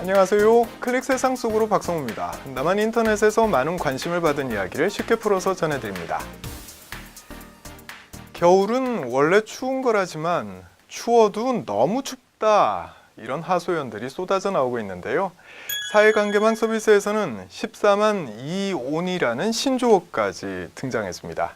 안녕하세요. 클릭 세상 속으로 박성우입니다. 나만 인터넷에서 많은 관심을 받은 이야기를 쉽게 풀어서 전해드립니다. 겨울은 원래 추운 거라지만 추워도 너무 춥다, 이런 하소연들이 쏟아져 나오고 있는데요. 사회관계망 서비스에서는 14만 2온이라는 신조어까지 등장했습니다.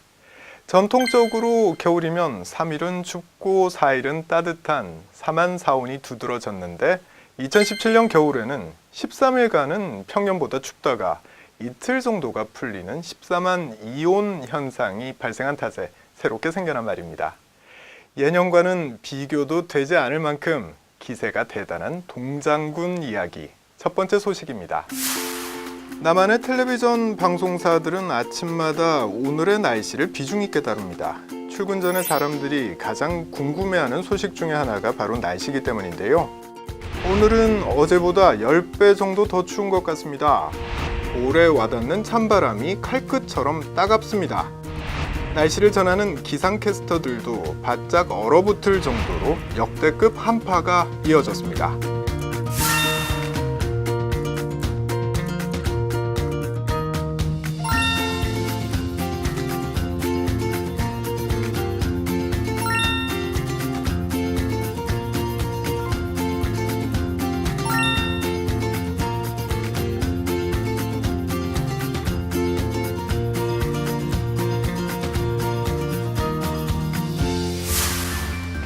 전통적으로 겨울이면 3일은 춥고 4일은 따뜻한 4만 4온이 두드러졌는데 2017년 겨울에는 13일간은 평년보다 춥다가 이틀 정도가 풀리는 14만 2온 현상이 발생한 탓에 새롭게 생겨난 말입니다. 예년과는 비교도 되지 않을 만큼 기세가 대단한 동장군 이야기, 첫 번째 소식입니다. 남한의 텔레비전 방송사들은 아침마다 오늘의 날씨를 비중 있게 다룹니다. 출근 전에 사람들이 가장 궁금해하는 소식 중에 하나가 바로 날씨이기 때문인데요. 오늘은 어제보다 10배 정도 더 추운 것 같습니다. 볼에 와닿는 찬바람이 칼끝처럼 따갑습니다. 날씨를 전하는 기상캐스터들도 바짝 얼어붙을 정도로 역대급 한파가 이어졌습니다.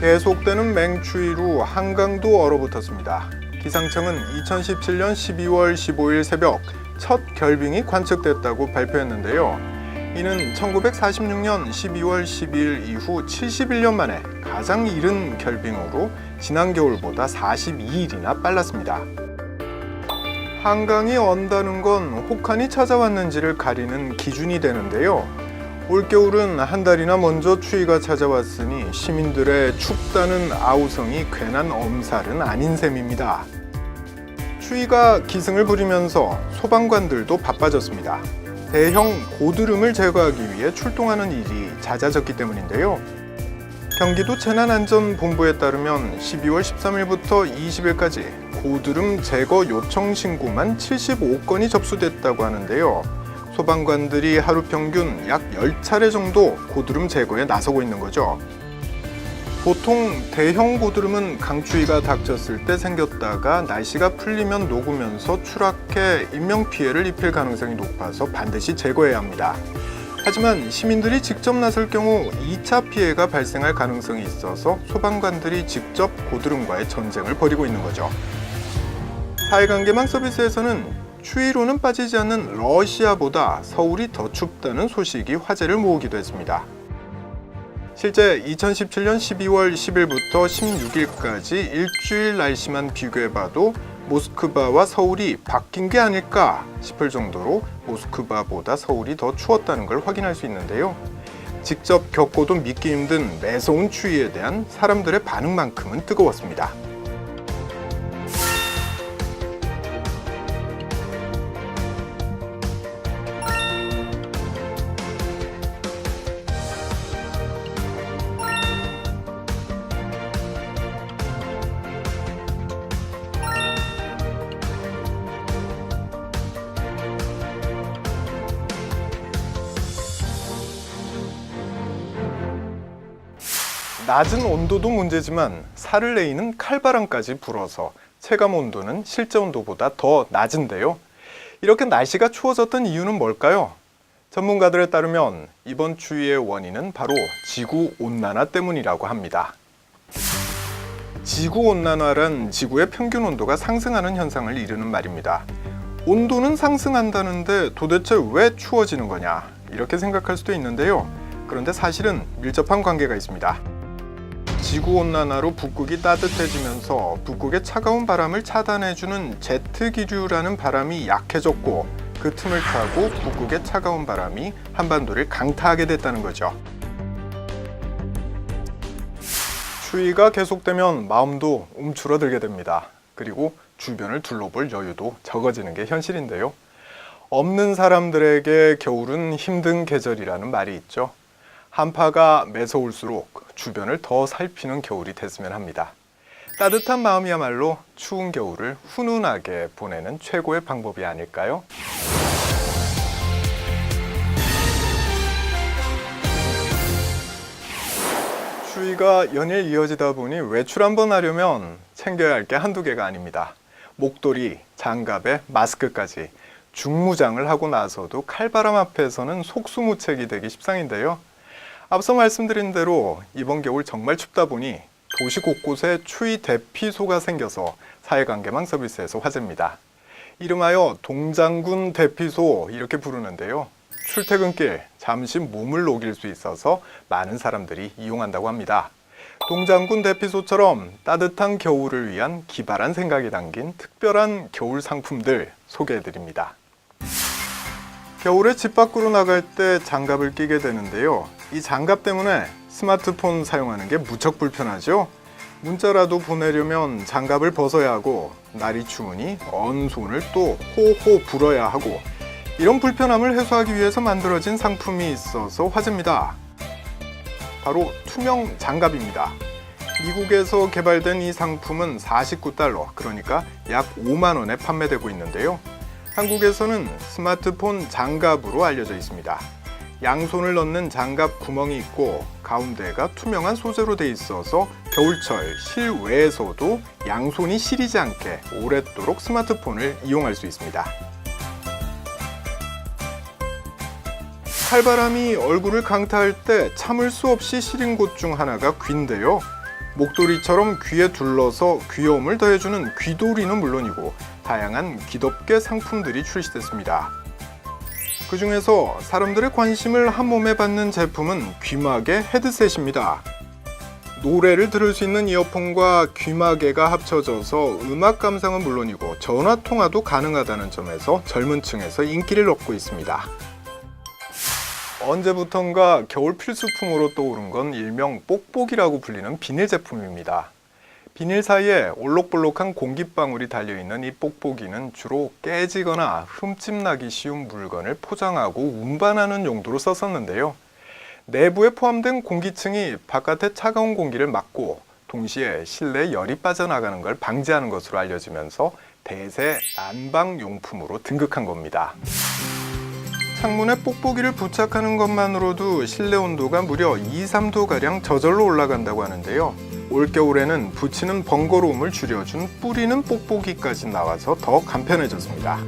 계속되는 맹추위로 한강도 얼어붙었습니다. 기상청은 2017년 12월 15일 새벽 첫 결빙이 관측됐다고 발표했는데요. 이는 1946년 12월 12일 이후 71년 만에 가장 이른 결빙으로 지난 겨울보다 42일이나 빨랐습니다. 한강이 언다는 건 혹한이 찾아왔는지를 가리는 기준이 되는데요. 올겨울은 한 달이나 먼저 추위가 찾아왔으니 시민들의 춥다는 아우성이 괜한 엄살은 아닌 셈입니다. 추위가 기승을 부리면서 소방관들도 바빠졌습니다. 대형 고드름을 제거하기 위해 출동하는 일이 잦아졌기 때문인데요. 경기도 재난안전본부에 따르면 12월 13일부터 20일까지 고드름 제거 요청 신고만 75건이 접수됐다고 하는데요. 소방관들이 하루 평균 약 10차례 정도 고드름 제거에 나서고 있는 거죠. 보통 대형 고드름은 강추위가 닥쳤을 때 생겼다가 날씨가 풀리면 녹으면서 추락해 인명피해를 입힐 가능성이 높아서 반드시 제거해야 합니다. 하지만 시민들이 직접 나설 경우 2차 피해가 발생할 가능성이 있어서 소방관들이 직접 고드름과의 전쟁을 벌이고 있는 거죠. 사회관계망 서비스에서는 추위로는 빠지지 않는 러시아보다 서울이 더 춥다는 소식이 화제를 모으기도 했습니다. 실제 2017년 12월 10일부터 16일까지 일주일 날씨만 비교해봐도 모스크바와 서울이 바뀐 게 아닐까 싶을 정도로 모스크바보다 서울이 더 추웠다는 걸 확인할 수 있는데요. 직접 겪고도 믿기 힘든 매서운 추위에 대한 사람들의 반응만큼은 뜨거웠습니다. 낮은 온도도 문제지만 살을 내리는 칼바람까지 불어서 체감 온도는 실제 온도보다 더 낮은데요. 이렇게 날씨가 추워졌던 이유는 뭘까요? 전문가들에 따르면 이번 추위의 원인은 바로 지구온난화 때문이라고 합니다. 지구온난화란 지구의 평균 온도가 상승하는 현상을 이르는 말입니다. 온도는 상승한다는데 도대체 왜 추워지는 거냐, 이렇게 생각할 수도 있는데요. 그런데 사실은 밀접한 관계가 있습니다. 지구온난화로 북극이 따뜻해지면서 북극의 차가운 바람을 차단해주는 제트기류라는 바람이 약해졌고 그 틈을 타고 북극의 차가운 바람이 한반도를 강타하게 됐다는 거죠. 추위가 계속되면 마음도 움츠러들게 됩니다. 그리고 주변을 둘러볼 여유도 적어지는 게 현실인데요. 없는 사람들에게 겨울은 힘든 계절이라는 말이 있죠. 한파가 매서울수록 주변을 더 살피는 겨울이 됐으면 합니다. 따뜻한 마음이야말로 추운 겨울을 훈훈하게 보내는 최고의 방법이 아닐까요? 추위가 연일 이어지다 보니 외출 한번 하려면 챙겨야 할 게 한두 개가 아닙니다. 목도리, 장갑에 마스크까지 중무장을 하고 나서도 칼바람 앞에서는 속수무책이 되기 십상인데요. 앞서 말씀드린 대로 이번 겨울 정말 춥다 보니 도시 곳곳에 추위 대피소가 생겨서 사회관계망 서비스에서 화제입니다. 이름하여 동장군 대피소 이렇게 부르는데요. 출퇴근길 잠시 몸을 녹일 수 있어서 많은 사람들이 이용한다고 합니다. 동장군 대피소처럼 따뜻한 겨울을 위한 기발한 생각이 담긴 특별한 겨울 상품들 소개해드립니다. 겨울에 집 밖으로 나갈 때 장갑을 끼게 되는데요. 이 장갑 때문에 스마트폰 사용하는 게 무척 불편하죠? 문자라도 보내려면 장갑을 벗어야 하고 날이 추우니 언 손을 또 호호 불어야 하고 이런 불편함을 해소하기 위해서 만들어진 상품이 있어서 화제입니다. 바로 투명 장갑입니다. 미국에서 개발된 이 상품은 $49, 그러니까 약 5만 원에 판매되고 있는데요. 한국에서는 스마트폰 장갑으로 알려져 있습니다. 양손을 넣는 장갑 구멍이 있고 가운데가 투명한 소재로 돼 있어서 겨울철 실외에서도 양손이 시리지 않게 오랫도록 스마트폰을 이용할 수 있습니다. 칼바람이 얼굴을 강타할 때 참을 수 없이 시린 곳 중 하나가 귀인데요. 목도리처럼 귀에 둘러서 귀여움을 더해주는 귀도리는 물론이고 다양한 귀덮개 상품들이 출시됐습니다. 그 중에서 사람들의 관심을 한몸에 받는 제품은 귀마개 헤드셋입니다. 노래를 들을 수 있는 이어폰과 귀마개가 합쳐져서 음악 감상은 물론이고 전화 통화도 가능하다는 점에서 젊은 층에서 인기를 얻고 있습니다. 언제부턴가 겨울 필수품으로 떠오른 건 일명 뽁뽁이라고 불리는 비닐 제품입니다. 비닐 사이에 올록볼록한 공기방울이 달려있는 이 뽁뽁이는 주로 깨지거나 흠집나기 쉬운 물건을 포장하고 운반하는 용도로 썼었는데요. 내부에 포함된 공기층이 바깥의 차가운 공기를 막고 동시에 실내에 열이 빠져나가는 걸 방지하는 것으로 알려지면서 대세 난방용품으로 등극한 겁니다. 창문에 뽁뽁이를 부착하는 것만으로도 실내 온도가 무려 2~3도가량 저절로 올라간다고 하는데요. 올겨울에는 붙이는 번거로움을 줄여준 뿌리는 뽁뽁이까지 나와서 더 간편해졌습니다.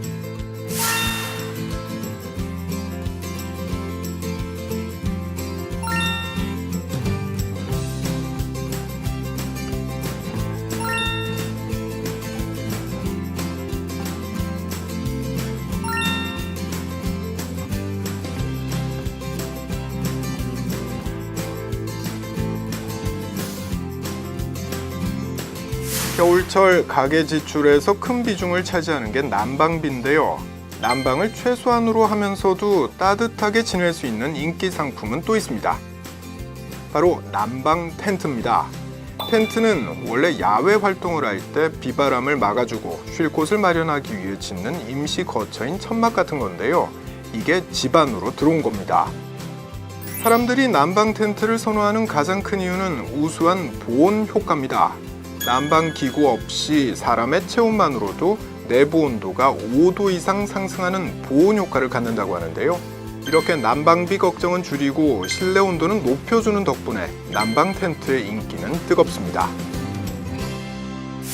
겨울철 가계 지출에서 큰 비중을 차지하는 게 난방비인데요. 난방을 최소한으로 하면서도 따뜻하게 지낼 수 있는 인기 상품은 또 있습니다. 바로 난방 텐트입니다. 텐트는 원래 야외 활동을 할 때 비바람을 막아주고 쉴 곳을 마련하기 위해 짓는 임시 거처인 천막 같은 건데요. 이게 집 안으로 들어온 겁니다. 사람들이 난방 텐트를 선호하는 가장 큰 이유는 우수한 보온 효과입니다. 난방 기구 없이 사람의 체온만으로도 내부 온도가 5도 이상 상승하는 보온 효과를 갖는다고 하는데요. 이렇게 난방비 걱정은 줄이고 실내 온도는 높여주는 덕분에 난방 텐트의 인기는 뜨겁습니다.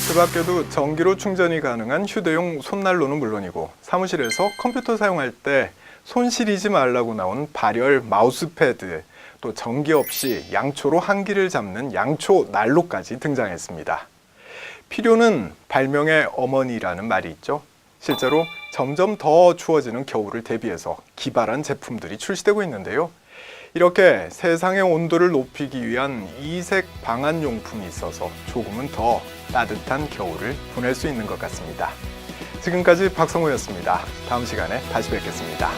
그 밖에도 전기로 충전이 가능한 휴대용 손난로는 물론이고 사무실에서 컴퓨터 사용할 때 손 시리지 말라고 나온 발열 마우스패드, 또 전기 없이 양초로 한기를 잡는 양초 난로까지 등장했습니다. 필요는 발명의 어머니라는 말이 있죠. 실제로 점점 더 추워지는 겨울을 대비해서 기발한 제품들이 출시되고 있는데요. 이렇게 세상의 온도를 높이기 위한 이색 방한용품이 있어서 조금은 더 따뜻한 겨울을 보낼 수 있는 것 같습니다. 지금까지 박성호였습니다. 다음 시간에 다시 뵙겠습니다.